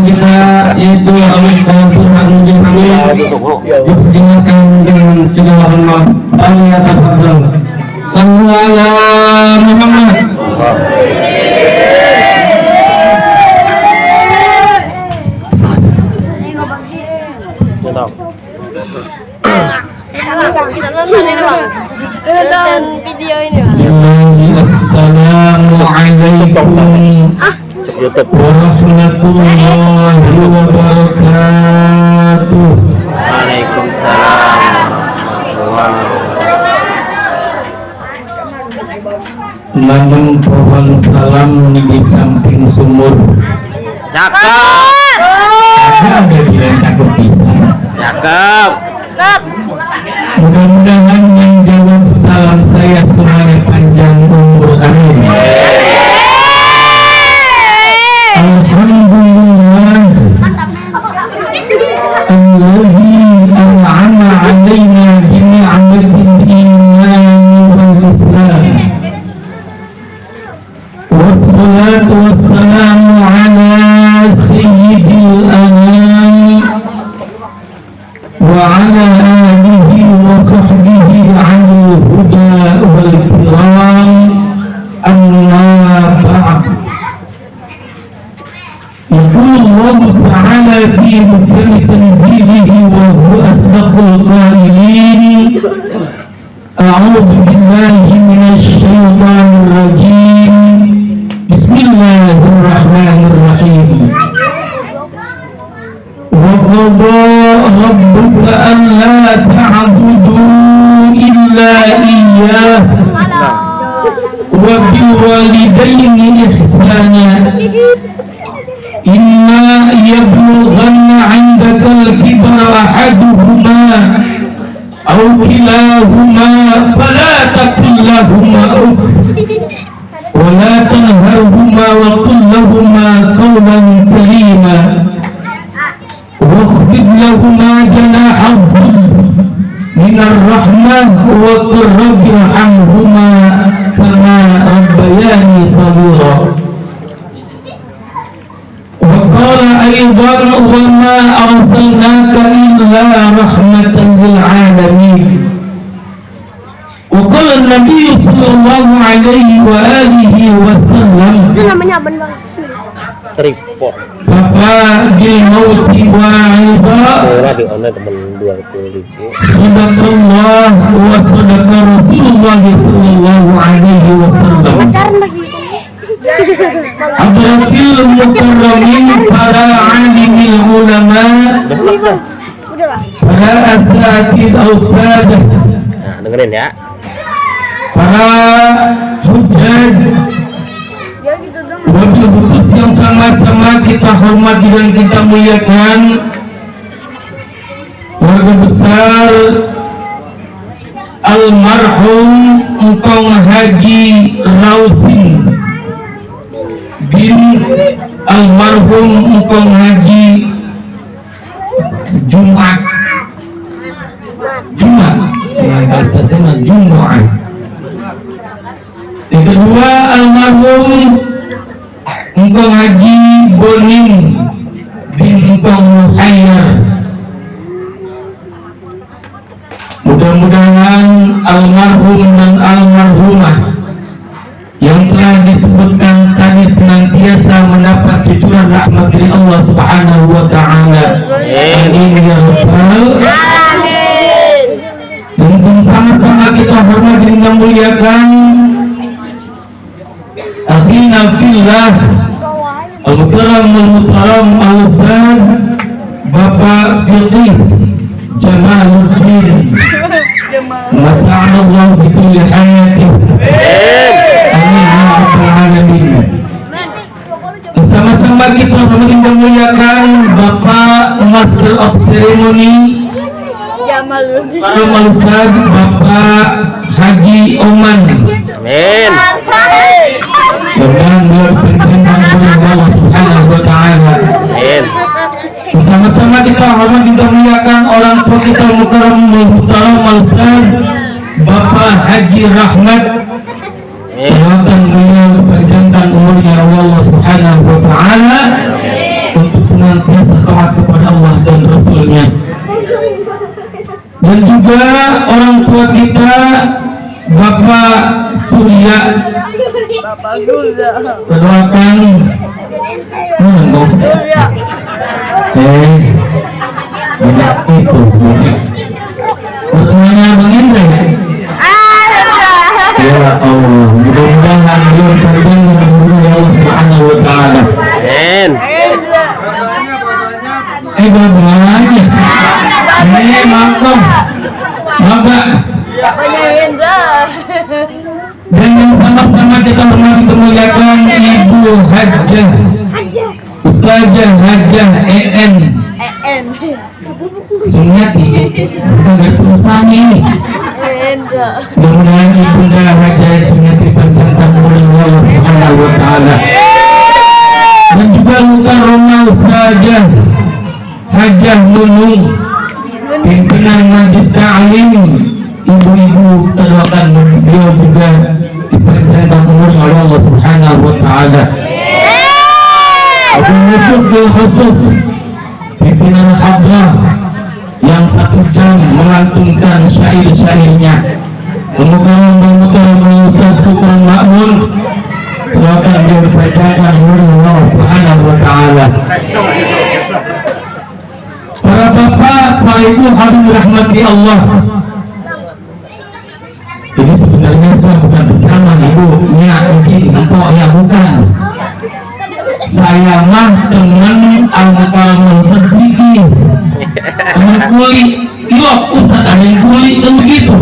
kita yaitu Al-Quran dipersilakan dengan segala hormat. Allah tafadhal. Sallallahu alaihi Muhammad. Nonton video ini. Assalamualaikum warahmatullahi wabarakatuh. Waalaikumsalam. Nanam pohon salam di samping sumur. Cakep. Ada bilang cakep bisa. Cakep. Mudah-mudahan yang jawab salam saya semuanya panjang umur, amin. Alhamdulillah alladzi an'ama 'alaina bi ni'matil iman wal islam. Wassalatu wassalamu ala sayyidil anam wa ala alihi wa sahbihi 'alal huda wal kiram. Amma ba'd. يقول الله تعالى في محكم تنزيله وهو أصدق القائلين أعوذ بالله من الشيطان الرجيم بسم الله الرحمن الرحيم وقضى ربك ألا تعبدوا إلا إياه وبالوالدين إحسانا إما يبلغن عندك الكبر أحدهما أو كلاهما فلا تقل لهما أف ولا تنهرهما وقل لهما قولا كريما واخفض لهما جناح الذل من الرحمة وقل رب ارحمهما كما ربياني صغيرا. وقال أيضا وما أرسلناك إلا رحمة للعالمين. وقال النبي صلى الله عليه وآله وسلم كفى بالموت واعظا صدق الله وصدق رسول الله صلى الله عليه وسلم. Hadratil mukarramin, para alimil ulama, para asatid al-sadah, Nah, dengerin ya. para hujjaj, wabil khusus yang sama-sama kita hormati dan kita muliakan, keluarga besar almarhum Engkong Haji Rausin bin almarhum Engkong Haji Jumat yang bahasa Jumat. Yang kedua almarhum Engkong Haji Bonim bin Engkong Muhayyar. Mudah-mudahan almarhum dan almarhumah yang telah disebutkan tadi senantiasa mendapat cucuran rahmat dari Allah Subhanahu wa taala. Amin ya rabbal alamin. Dan sama-sama kita hormati dan muliakan akhina fillah al-mukarram wal-mukarram al-ustaz Bapak Fiqih Jamaluddin mata'anallahu bikulli hayatih. Bersama-sama kita memuliakan Bapak Master of Ceremony Jamaluddin, Bapak Haji Oman. Amin. Dan Al-Mukarram Muhtaram Al-Ustaz Bapak Haji Rahmat, doakan beliau dipanjangkan umurnya Allah Subhanahu wa Ta'ala untuk senantiasa taat kepada Allah dan Rasulnya. Dan juga orang tua kita Bapak Surya, doakan itu pertemuannya Bang Indra ya? Ya Allah, mudah-mudahan beliau panjang dan umur Allah Subhanahu wa Ta'ala. Amin. Bapaknya maaf Bapak dan yang sama-sama kita hormati kemuliaan Ibu Hajjah Ustazah Hajjah EN Sunyati, kita berperusahaan ini. Mudah-mudahan Ibunda Hajjah Sunyati panjangkan umur Allah Subhanahu wa Ta'ala. Dan juga Mukarramah Ustazah Hajjah Nunung, pimpinan Majlis Ta'lim. Ibu-ibu terdoakan beliau juga dipanjangkan umur oleh Allah Subhanahu wa Ta'ala. Khusus pimpinan Hadrah yang 1 jam melantunkan syair-syairnya. Mudah-mudahan Ustaz Sukron Ma'mun, doakan beliau dipanjangkan umur Allah Subhanahu wa Ta'ala. Para bapak, para ibu hadirin rahmati Allah. Ini sebenarnya saya bukan berceramah ibunya, izin empok ya, bukan. Saya mah teman Al-Mukarram sedikit, teman kuli. Yuk Ustaz, ada yang kuli kan begitu.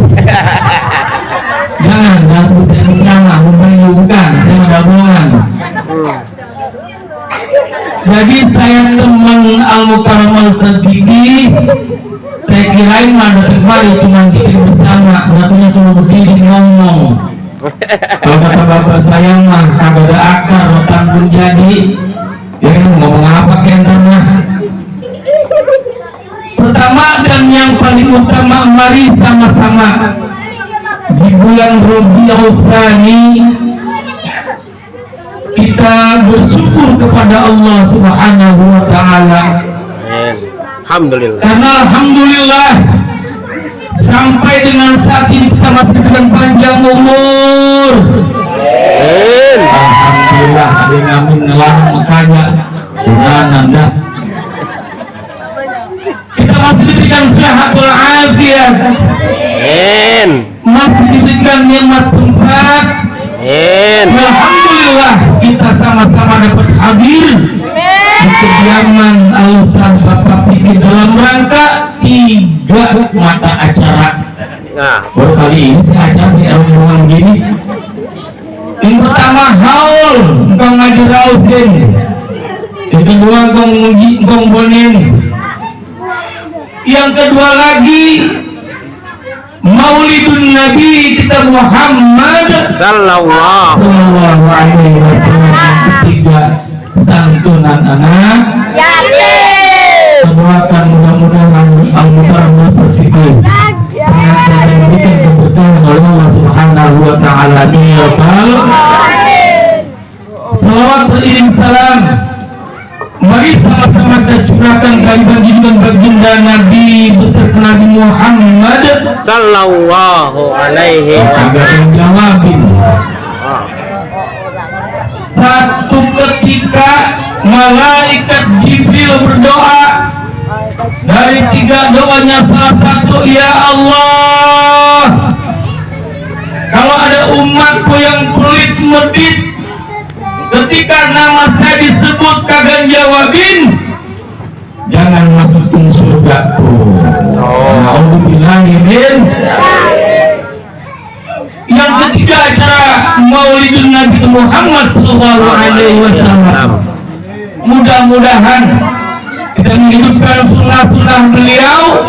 Jangan sebut saya berceramah, bukan. Saya ada bohongan. Jadi saya teman Al-Mukarram sedikit. Saya kirain mah datang kemari cuma zikir bersama, datangnya semua berdiri ngomong. Kalau kata bapak saya mah kagak ada akar, rotan pun jadi. Ya ngomong apa kentarnya? Pertama dan yang paling utama, mari sama-sama di bulan Rabiul Tsani kita bersyukur kepada Allah Subhanahu wa Ta'ala. Alhamdulillah. Karena alhamdulillah sampai dengan saat ini kita masih dengan panjang umur. Alhamdulillah, ada ngamin ngelah makanya bukan anda. Kita masih diberikan sehatul afiat. Masih diberikan nikmat sempat. Alhamdulillah kita sama-sama dapat hadir di kediaman Al-Ustaz Bapak Pikir dalam rangka 3 mata acara. Baru kali ini saya acara di ruangan gini. Yang pertama haul engkau ngaji rausin, yang kedua engkau bonin, yang kedua lagi Maulidun Nabi kita Muhammad Sallallahu Alaihi Wasallam. Yang ketiga santunan anak yatim. Doakan mudah-mudahan Al-Mukarram Fikri senantiasa diberikan keberkahan oleh Allah Subhanahu wa Ta'ala. Salawat beriring salam, mari sama-sama kita curahkan kehadiran junjungan baginda Nabi beserta Nabi Muhammad Sallallahu Alaihi Wasallam. Satu ketika malaikat Jibril berdoa. Dari 3 doanya salah satu, ya Allah, kalau ada umatku yang pelit medit, ketika nama saya disebut kagak jawabin, jangan masukin surgaku. Alhamdulillah. Yang ketiga acara Maulidun Nabi Muhammad Sallallahu Alaihi Wasallam. Mudah-mudahan kita menghidupkan sunnah-sunnah beliau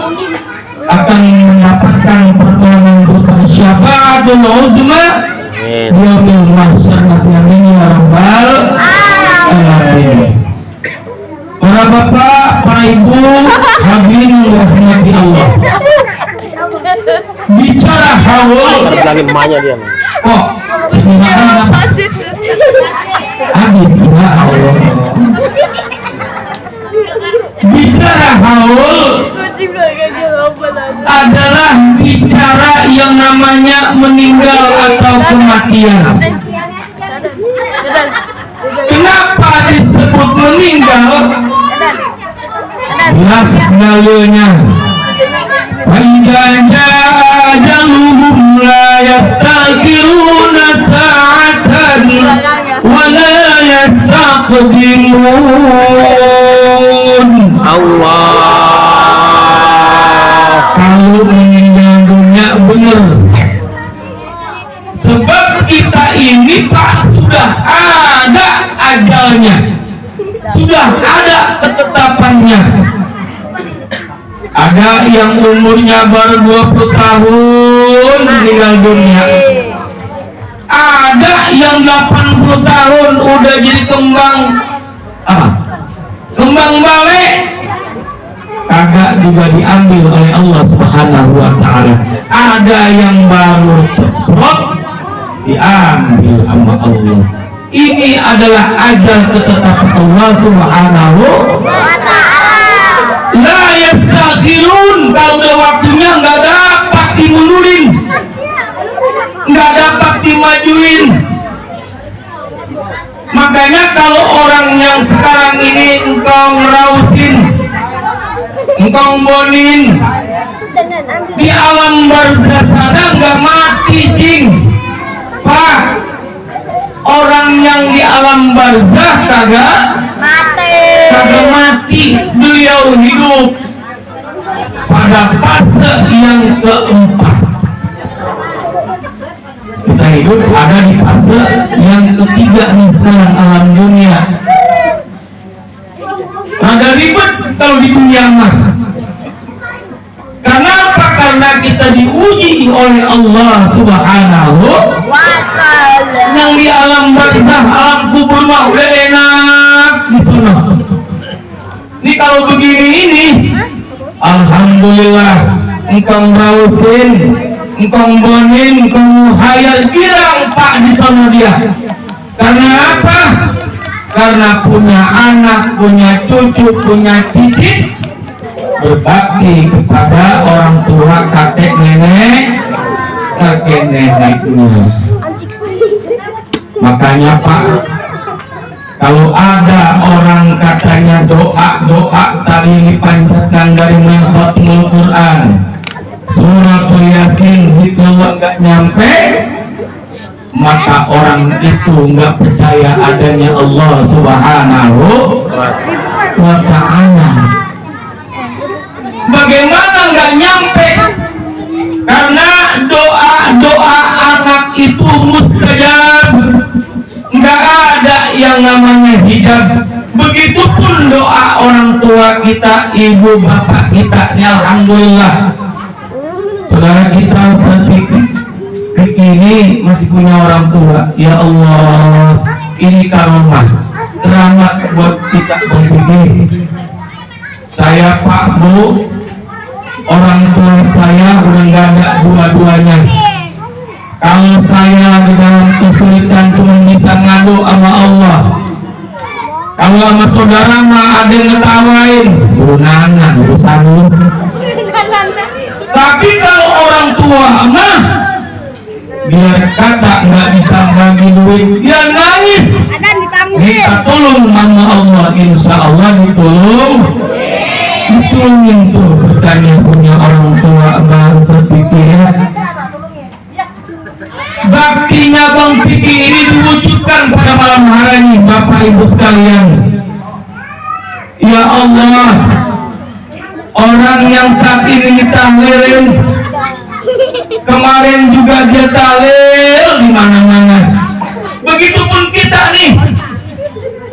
akan mendapatkan pertolongan berupa syafaatul uzma yaumil mahsyar nanti ya rabbal alamin. Para bapak, para ibu, hadirin yang dirahmati Allah. bicara haul. Terus lagi emaknya dia. Kok habis ya Allah. Bicara haul adalah bicara yang namanya meninggal atau kematian. Kenapa disebut meninggal? Jelas dalilnya. Fa'idza jaa ajaluhum la yastakhiruna sa'atan wa la yastaqdimun. Allah. Kalau meninggal dunia benar. Sebab kita ini Pak sudah ada ajalnya, sudah ada ketetapannya. Ada yang umurnya baru 20 tahun meninggal dunia. Ada yang 80 tahun udah jadi kembang balik. Kagak juga diambil oleh Allah Subhanahu wa taala. Ada yang baru ceprot diambil sama Allah. Ini adalah ajal ketetapan Allah Subhanahu wa taala. La yastakhirun, kalau udah waktunya nggak dapat dimundurin, nggak dapat dimajuin. Makanya kalau orang yang sekarang ini engkau ngerausin, engkau bonin di alam barzah sana nggak mati cing. Pak, orang yang di alam barzah kagak mati, beliau hidup pada fase yang keempat. Kita hidup ada di fase yang ketiga nih sekarang alam dunia. Ada ribet kalau di dunia mah. Kenapa? Karena kita diuji oleh Allah Subhanahu wa taala. Yang di alam barzah, alam kubur mah udah enak di sana. Ini kalau begini ini, alhamdulillah, engkau rausin, engkau bonin, engkau hayal girang Pak di sana dia. Karena apa? Karena punya anak, punya cucu, punya cicit, berbakti kepada orang tua, kakek neneknya. Makanya Pak, kalau ada orang katanya doa tadi dipanjatkan dari khatimul Quran, surat Yasin itu nggak nyampe, maka orang itu nggak percaya adanya Allah Subhanahu wa taala. Bagaimana nggak nyampe? Karena doa anak itu mustajab, nggak ada yang namanya hijab. Begitupun doa orang tua kita, ibu bapak kita. Ya alhamdulillah, saudara kita sedikit ini masih punya orang tua. Ya Allah, ini karomah, keramat buat kita berpikir. Saya Pak Bu, orang tua saya udah nggak ada dua-duanya. Kalau saya di dalam kesulitan cuma bisa ngadu sama Allah. Kalau sama saudara mah ada yang ngetawain, urunan urusan lu. Tapi kalau orang tua mah, biar kata nggak bisa bagi duit, dia nangis. Minta tolong sama Allah, insya Allah ditolongin tuh. Bertanya punya orang tua bahasa pikir. Baktinya Bang Piki ini diwujudkan pada malam hari ini, Bapak Ibu sekalian. Ya Allah, orang yang saat ini ditahlilin, kemarin juga dia tahlil di mana-mana. Begitupun kita nih.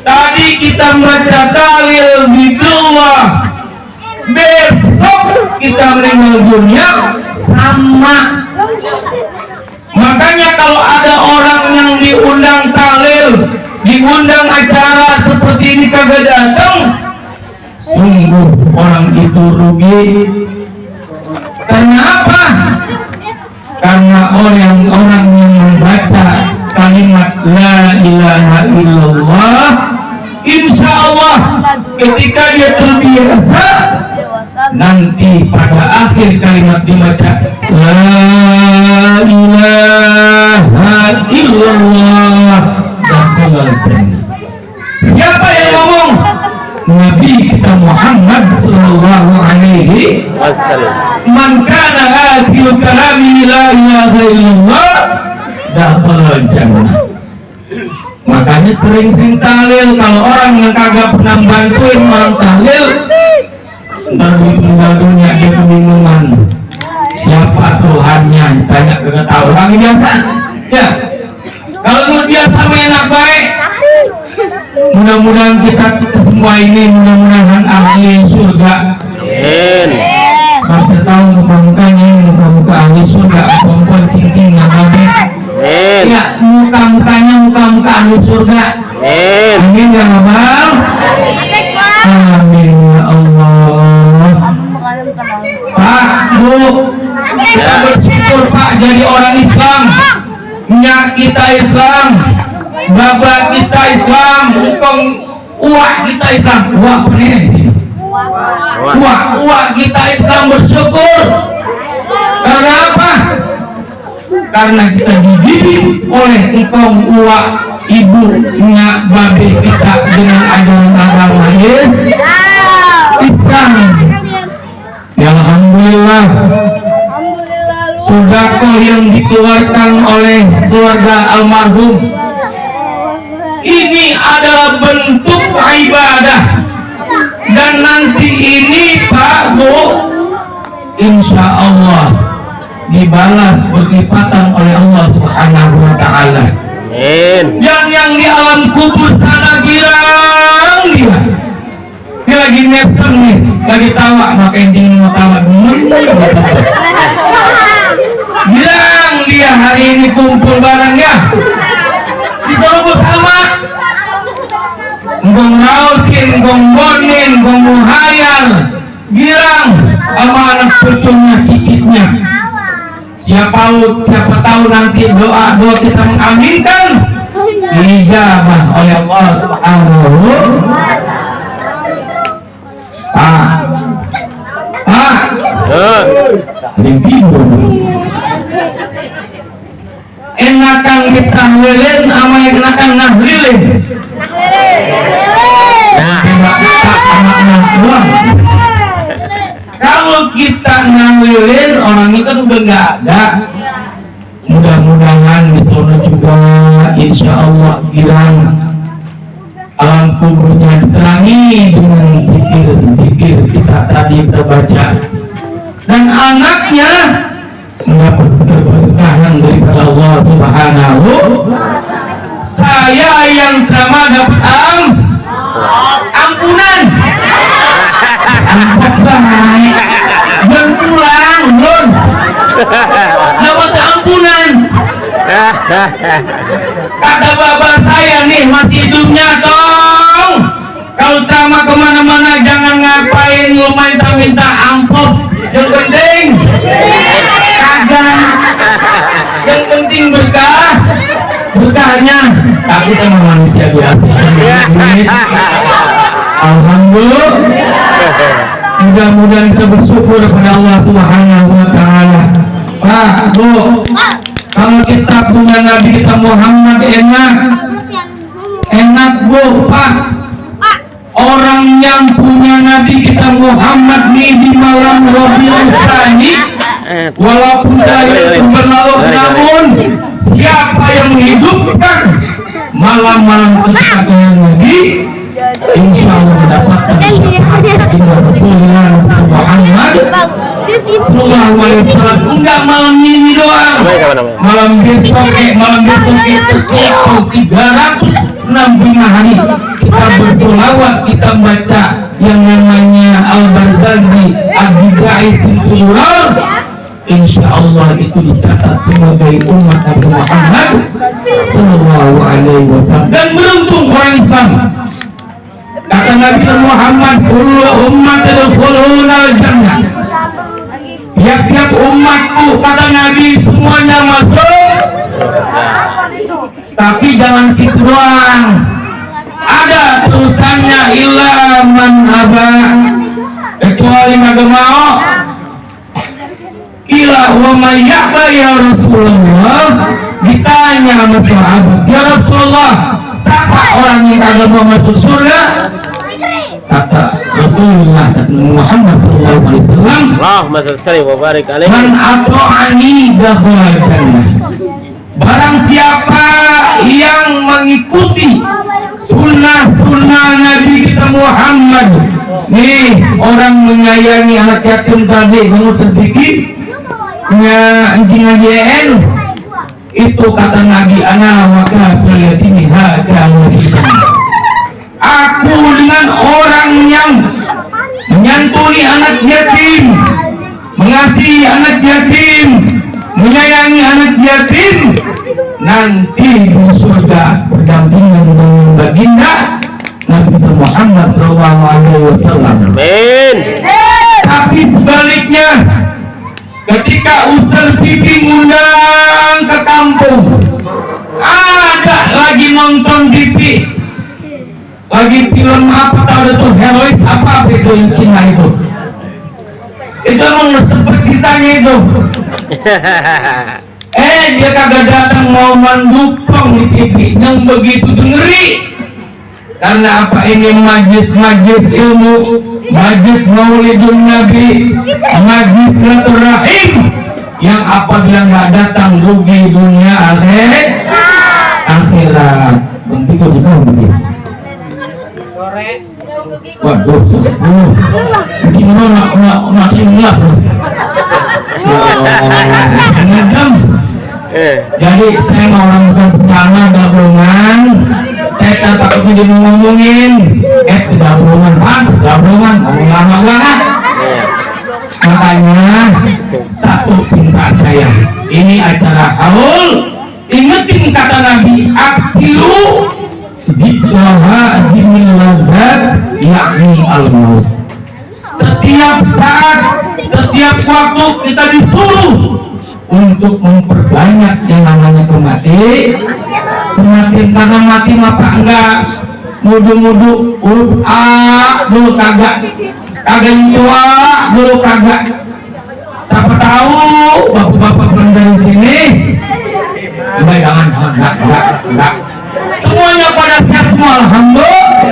Tadi kita baca tahlil zikrullah, besok kita meninggal dunia sama. Makanya kalau ada orang yang diundang tahlil, diundang acara seperti ini kagak datang, sungguh orang itu rugi. Karena apa? Karena orang-orang yang membaca kalimat la ilaha illallah, insya Allah ketika dia terbiasa, nanti pada akhir kalimat dibaca la ilaha illallah dakhalal jannah. Siapa yang ngomong? Nabi kita Muhammad sallallahu alaihi wasallam. Man kana akhiru kalami la ilaha illallah dakhalal jannah. Makanya sering-sering tahlil. Kalau orang yang kagak pernah bantuin orang tahlil, ntar begitu meninggal dunia dia kebingungan siapa Tuhannya, ditanya kagak tahu. Orang biasa ya, kalau lu biasa enak baik. Mudah-mudahan kita semua ini mudah-mudahan ahli surga. Amin. Kalau saya tahu muka-mukanya muka-muka ahli surga, perempuan cincin yang baik. Amin. Ya, muka-mukanya muka-muka ahli surga. Amin. Amin ya Rabbal. Amin ya Allah. Pak, Bu, kita bersyukur Pak jadi orang Islam. Nyak kita Islam, bapak kita Islam, ukong uak kita Islam. Uak pernah di sini. Uak kita Islam bersyukur. Karena apa? Karena kita dididik oleh ikong uak ibunya babe kita dengan ajaran agama Islam. Ya Alhamdulillah, sedekah yang dikeluarkan oleh keluarga almarhum ini adalah bentuk ibadah, dan nanti ini Pak Bu insya Allah dibalas berlipatan oleh Allah Subhanahu wa Ta'ala. Amin. Yang di alam kubur sana girang dia lagi mesem nih, lagi tawa, makanya dingin mau tawa girang dia hari ini kumpul barangnya disuruh bersama ngong rausin, ngong bonin, ngong muhayal girang sama anak cucunya, cicitnya. Siapa tahu nanti doa kita mengaminkan, dijabah oleh Allah Subhanahu. Enakan ditahlilin sama enakan nahlilin. Kalau kita nahlilin, orang itu kan udah nggak ada. Mudah-mudahan di sana juga insya Allah girang alam kuburnya diterangi dengan zikir kita tadi kita baca, dan anaknya mendapat keberkahan daripada Allah Subhanahu. Saya yang sama dapat ampunan. Ampun baik dan pulang belum dapat ampunan. Kata bapak saya nih masih hidupnya dong, kalau ceramah kemana-mana jangan ngapain lu minta amplop, yang penting kagak, yang penting berkahnya. Tapi sama manusia biasa. Alhamdulillah, mudah-mudahan kita bersyukur kepada Allah Subhanahu wa Ta'ala. Pak, Bu, kalau kita punya Nabi kita Muhammad enak Bu, Pak. Orang yang punya Nabi kita Muhammad nih di malam Rabiul Tsani, walaupun dari berlalu, namun siapa yang menghidupkan malam-malam ketika Nabi, insya Allah mendapatkan syafaat Rasulullah Muhammad Sallallahu Alaihi Wasallam. Enggak malam ini doang, malam besok setiap 365 hari kita bersolawat, kita baca yang namanya Al-Barzanji Ad-Dibai Sintural. Insya Allah itu dicatat sebagai umat Nabi Muhammad Sallallahu Alaihi Wasallam. Dan beruntung orang Islam. Kata Nabi Muhammad, kullu ummatin yadkhuluna al-jannah tiap-tiap umatku kata Nabi semuanya masuk, tapi jangan situ doang, ada terusannya, illa man aba, kecuali kagak mau. Ila wa may ya'ba ya Rasulullah, ditanya sama sahabat, ya Rasulullah, siapa orang yang kagak mau masuk surga? Kata Rasulullah Muhammad sallallahu alaihi wasallam, Allahumma shalli wa barik alaihi. man ata'ani dakhala jannah. Barang siapa yang mengikuti sunnah Nabi kita Muhammad, nih orang menyayangi anak yatim tadi, kamu sedikit anjing AJN itu kata Nabi, ana wa kafil yatimi hakamu kita. Aku dengan orang yang menyantuni anak yatim, mengasihi anak yatim, menyayangi anak yatim, nanti di surga berdampingan dengan baginda Nabi Muhammad SAW. Amin. Tapi sebaliknya, ketika usul pipi ngundang ke kampung, ada lagi nonton TV, lagi film apa tahu itu, herois apa itu yang Cina itu emang seperti kitanya itu. Dia kagak datang mau mendukung di TV yang begitu ngeri. Karena apa, ini majlis ilmu, majlis maulidun Nabi, majlis silaturahim, yang apabila nggak datang rugi dunia akhirat. Bentuk itu begitu. Waduh, gimana nak ingat? Jadi saya mau orang pertama gabungan, saya takutnya dia ngomongin, gabungan pantas, gabungan ngomong lama-lama. Makanya satu pinta saya, ini acara haul, ingetin kata Nabi, akhiru ditlaha dimilazat yakni al-maut. Setiap saat, setiap waktu kita disuruh untuk memperbanyak yang namanya kematian. Karena mati apa enggak mudu-mudu huruf A dulu kagak tua dulu kagak. Siapa tahu bapak-bapak pulang dari sini, jangan enggak. Semuanya pada sehat semua, alhamdulillah.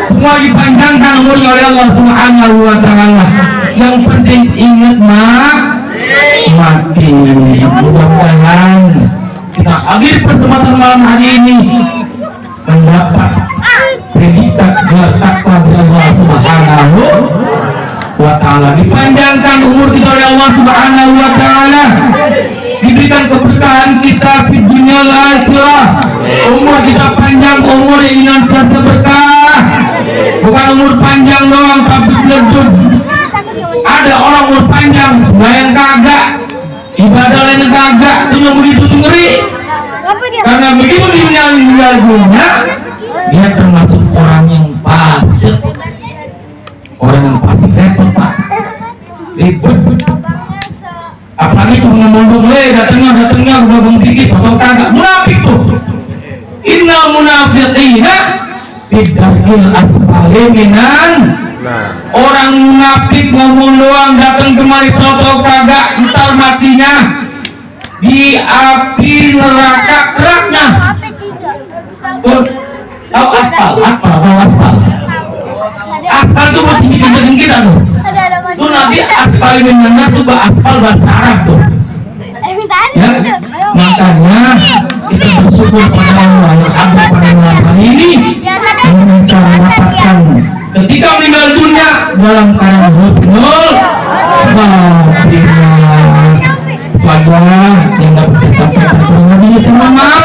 Semua dipanjangkan umurnya oleh Allah Subhanahu wa taala. Yang penting ingat mati. Mudah-mudahan kita hadir kesempatan malam hari ini mendapat predikat gelar takwa dari Allah Subhanahu wa taala. Dipanjangkan umur kita oleh Allah Subhanahu wa taala. Diberikan keberkahan kita di dunia akhirah. Umur kita panjang, umur yang senantiasa berkah. Bukan umur panjang doang, tapi beleduk. Ada orang umur panjang, sembahyang kagak, ibadah lain kagak, itu yang begitu ngeri. Karena begitu dia meninggal dunia, dia termasuk orang yang fasik. Orang yang fasik repot pak, ribet. Apalagi tuh ngomong datangnya ngomong dikit, potong kagak, munafik tuh. Innal munafiqina fidarkil asfali minan. Orang munafik ngomong doang, datang kemari tau kagak, ntar matinya di api neraka keraknya. Tahu aspal tuh buat tinggi kita tuh. Tuh nanti aspal ini benar tuh aspal bahasa Arab tuh. Ya, makanya kita bersyukur pada Allah yang ada pada malam hari ini dengan cara mendapatkan ketika meninggal dunia dalam keadaan husnul khatimah. Pada yang dapat saya sampaikan kurang lebihnya saya mohon maaf.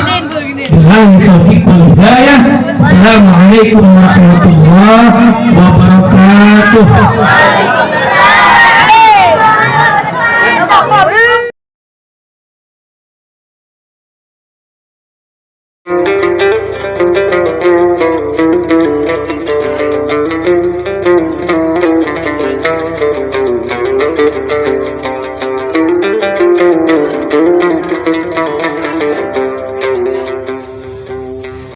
Billahi taufiq wal hidayah. Assalamualaikum warahmatullahi wabarakatuh.